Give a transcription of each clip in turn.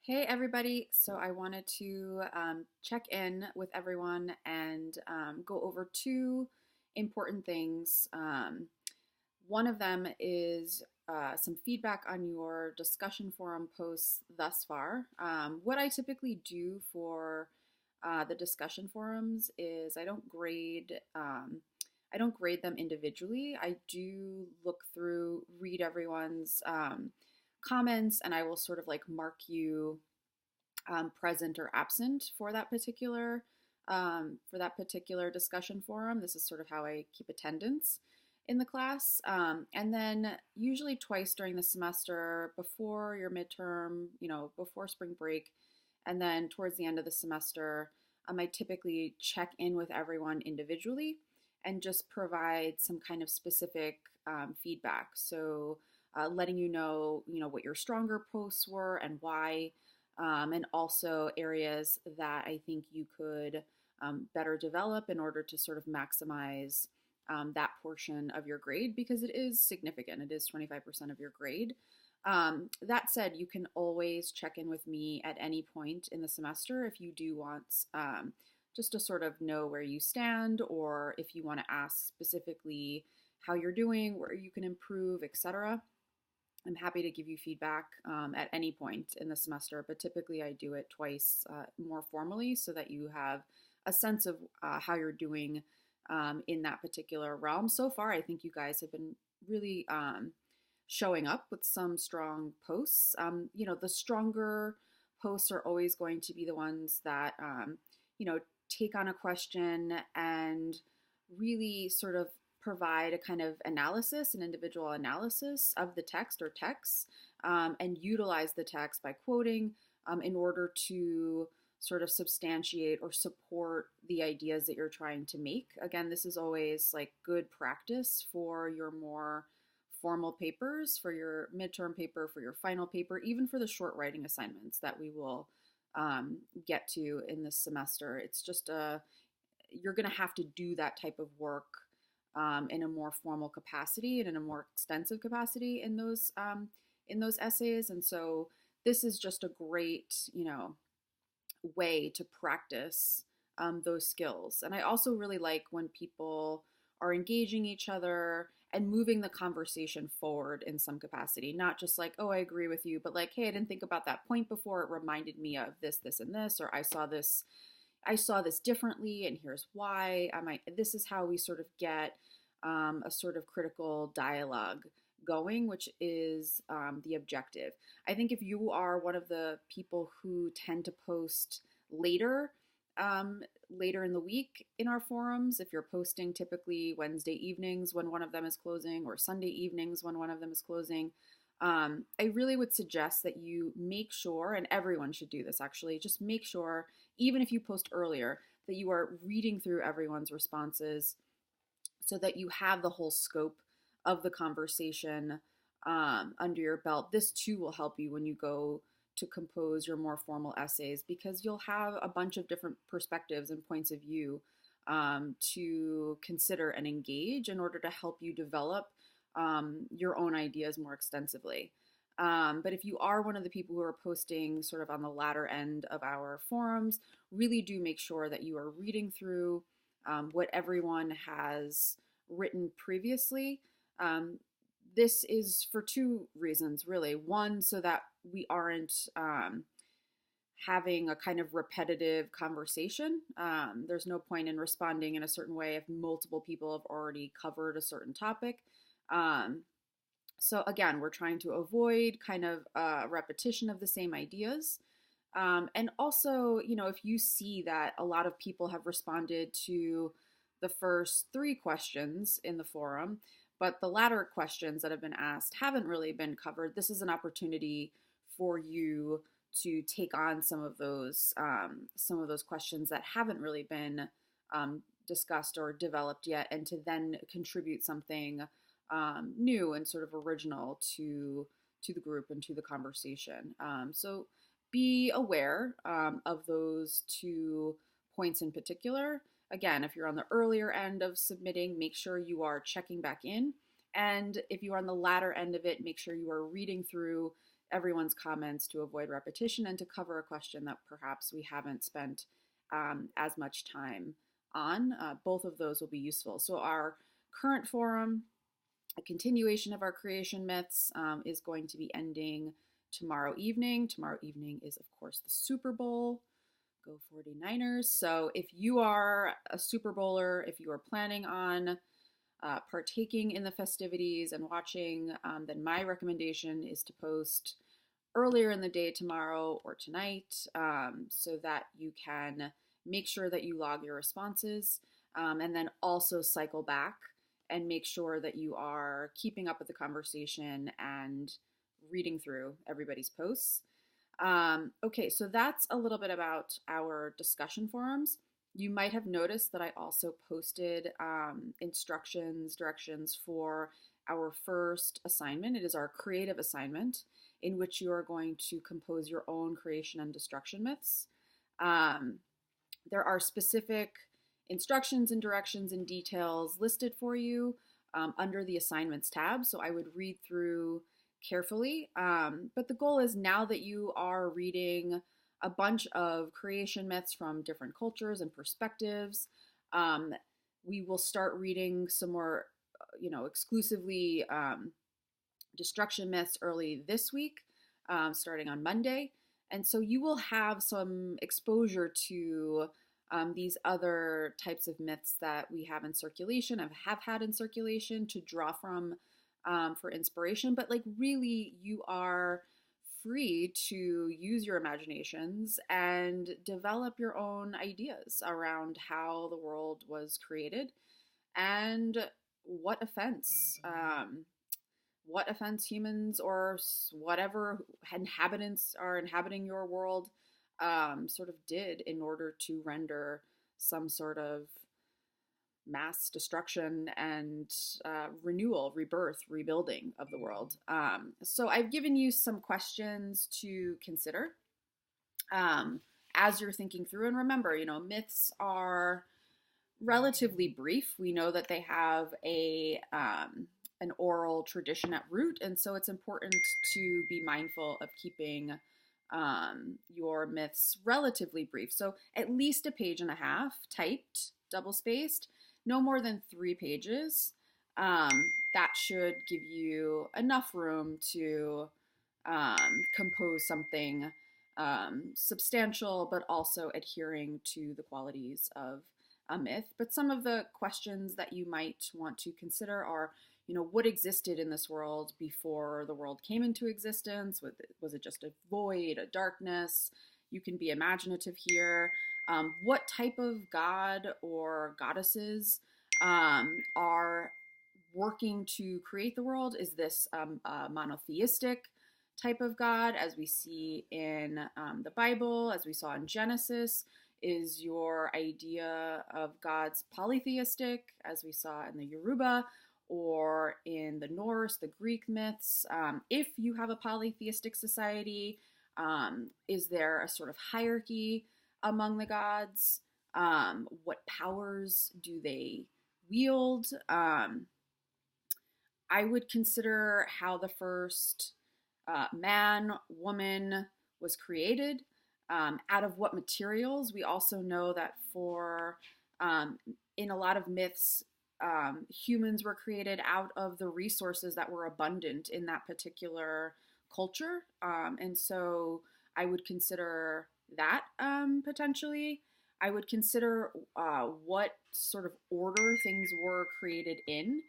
Hey everybody, so I wanted to check in with everyone and go over two important things. One of them is some feedback on your discussion forum posts thus far. What I typically do for the discussion forums is I don't grade them individually. I do look through, read everyone's comments, and I will sort of like mark you present or absent for that particular discussion forum. This is sort of how I keep attendance in the class. And then usually twice during the semester, before your midterm, before spring break, and then towards the end of the semester, I typically check in with everyone individually and just provide some kind of specific feedback. So letting you know what your stronger posts were and why, and also areas that I think you could better develop in order to sort of maximize that portion of your grade, because it is significant. It is 25% of your grade. That said, you can always check in with me at any point in the semester if you do want just to sort of know where you stand, or if you want to ask specifically how you're doing, where you can improve, etc. I'm happy to give you feedback at any point in the semester, but typically I do it twice more formally so that you have a sense of how you're doing in that particular realm. So far, I think you guys have been really showing up with some strong posts. The stronger posts are always going to be the ones that, take on a question and really sort of provide a kind of analysis, an individual analysis of the text or texts, and utilize the text by quoting in order to sort of substantiate or support the ideas that you're trying to make. Again, this is always like good practice for your more formal papers, for your midterm paper, for your final paper, even for the short writing assignments that we will get to in this semester. It's just you're going to have to do that type of work in a more formal capacity and in a more extensive capacity in those essays. And so this is just a great, way to practice those skills. And I also really like when people are engaging each other and moving the conversation forward in some capacity, not just like, oh, I agree with you, but like, hey, I didn't think about that point before. It reminded me of this, this, and this, or I saw this differently, and here's why. This is how we sort of get a sort of critical dialogue going, which is the objective. I think if you are one of the people who tend to post later, later in the week in our forums, if you're posting typically Wednesday evenings when one of them is closing, or Sunday evenings when one of them is closing, I really would suggest that you make sure, and everyone should do this actually, just make sure, even if you post earlier, that you are reading through everyone's responses so that you have the whole scope of the conversation under your belt. This too will help you when you go to compose your more formal essays, because you'll have a bunch of different perspectives and points of view to consider and engage in order to help you develop your own ideas more extensively. But if you are one of the people who are posting sort of on the latter end of our forums, really do make sure that you are reading through what everyone has written previously. This is for two reasons, really. One, so that we aren't having a kind of repetitive conversation. There's no point in responding in a certain way if multiple people have already covered a certain topic. So again, we're trying to avoid kind of repetition of the same ideas. And also, if you see that a lot of people have responded to the first three questions in the forum, but the latter questions that have been asked haven't really been covered, this is an opportunity for you to take on some of those questions that haven't really been discussed or developed yet, and to then contribute something new and sort of original to the group and to the conversation. So be aware of those two points in particular. Again, if you're on the earlier end of submitting, make sure you are checking back in. And if you are on the latter end of it, make sure you are reading through everyone's comments to avoid repetition and to cover a question that perhaps we haven't spent as much time on. Both of those will be useful. So our current forum, a continuation of our creation myths, is going to be ending tomorrow evening. Tomorrow evening is, of course, the Super Bowl. Go 49ers. So if you are a Super Bowler, if you are planning on partaking in the festivities and watching, then my recommendation is to post earlier in the day tomorrow or tonight, so that you can make sure that you log your responses, and then also cycle back and make sure that you are keeping up with the conversation and reading through everybody's posts. Okay, so that's a little bit about our discussion forums. You might have noticed that I also posted directions for our first assignment. It is our creative assignment, in which you are going to compose your own creation and destruction myths. There are specific instructions and directions and details listed for you under the assignments tab, so I would read through carefully. But the goal is, now that you are reading a bunch of creation myths from different cultures and perspectives, we will start reading some more, exclusively destruction myths early this week, starting on Monday. And so you will have some exposure to these other types of myths that we have in circulation, have had in circulation, to draw from for inspiration. But really, you are free to use your imaginations and develop your own ideas around how the world was created and what offense humans or whatever inhabitants are inhabiting your world sort of did in order to render some sort of mass destruction and renewal, rebirth, rebuilding of the world. So I've given you some questions to consider as you're thinking through. And remember, myths are relatively brief. We know that they have an oral tradition at root, and so it's important to be mindful of keeping your myths relatively brief. So at least a page and a half, typed, double-spaced, no more than 3 pages. That should give you enough room to compose something substantial, but also adhering to the qualities of a myth. But some of the questions that you might want to consider are, what existed in this world before the world came into existence? Was it just a void, a darkness? You can be imaginative here. What type of god or goddesses are working to create the world? Is this a monotheistic type of god, as we see in the Bible, as we saw in Genesis? Is your idea of gods polytheistic, as we saw in the Yoruba or in the Norse, the Greek myths? If you have a polytheistic society, is there a sort of hierarchy among the gods? What powers do they wield? I would consider how the first man, woman was created. Out of what materials? We also know that in a lot of myths, humans were created out of the resources that were abundant in that particular culture. And so I would consider that potentially. I would consider what sort of order things were created in.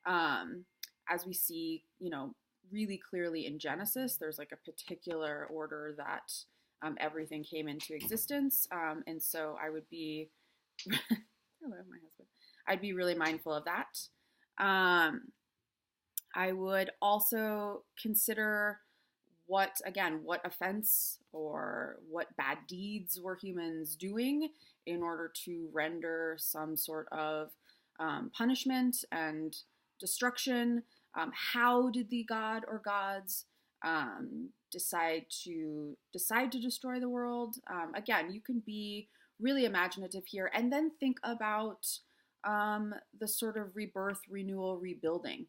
As we see, really clearly in Genesis, there's a particular order that everything came into existence. And so I would be, hello, my husband. I'd be really mindful of that. I would also consider what offense or what bad deeds were humans doing in order to render some sort of punishment and destruction. How did the god or gods decide to destroy the world? Again, you can be really imaginative here, and then think about the sort of rebirth, renewal, rebuilding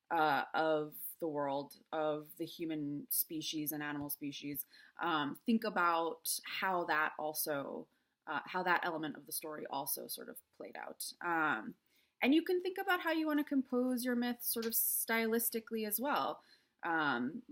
of the world, of the human species and animal species, think about how that also, how that element of the story also sort of played out. And you can think about how you want to compose your myth sort of stylistically as well.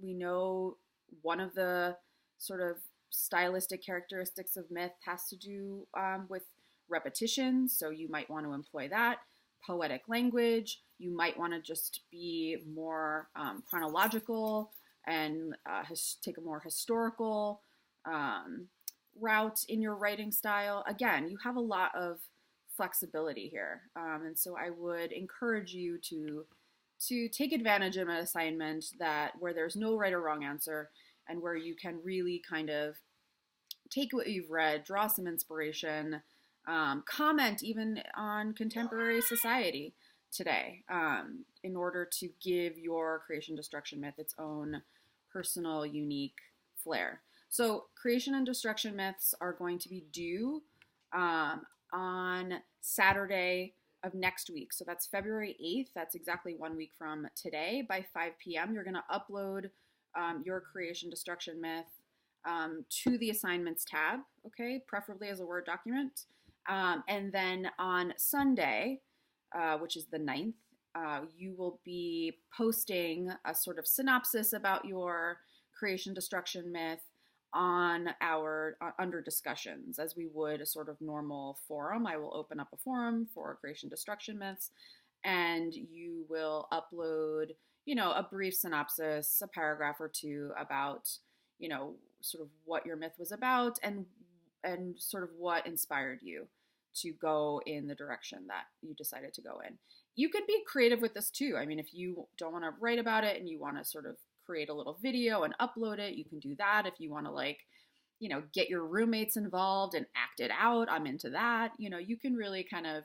We know one of the sort of stylistic characteristics of myth has to do with repetition, so you might want to employ that. Poetic language, you might want to just be more chronological and take a more historical route in your writing style. Again, you have a lot of flexibility here, and so I would encourage you to take advantage of an assignment that where there's no right or wrong answer, and where you can really kind of take what you've read, draw some inspiration, comment even on contemporary society today, in order to give your creation destruction myth its own personal, unique flair. So creation and destruction myths are going to be due on Saturday of next week. So that's February 8th. That's exactly 1 week from today. By 5 p.m., you're going to upload your creation destruction myth to the assignments tab, okay, preferably as a Word document. And then on Sunday, which is the 9th, you will be posting a sort of synopsis about your creation destruction myth on our under discussions, as we would a sort of normal forum. I will open up a forum for creation destruction myths, and you will upload, you know, a brief synopsis, a paragraph or two about, you know, sort of what your myth was about and sort of what inspired you to go in the direction that you decided to go in. You can be creative with this too. I mean, if you don't want to write about it and you want to sort of create a little video and upload it, you can do that. If you want to, like, you know, get your roommates involved and act it out, I'm into that. You know, you can really kind of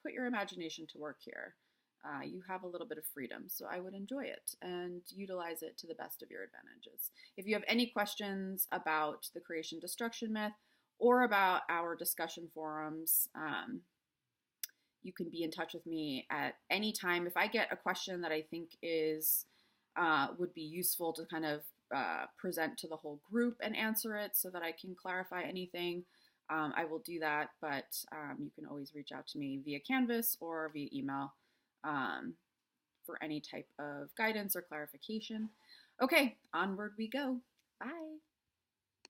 put your imagination to work here. You have a little bit of freedom, so I would enjoy it and utilize it to the best of your advantages. If you have any questions about the creation destruction myth or about our discussion forums, you can be in touch with me at any time. If I get a question that I think is would be useful to kind of present to the whole group and answer it so that I can clarify anything, I will do that. But you can always reach out to me via Canvas or via email for any type of guidance or clarification. Okay, onward we go. Bye.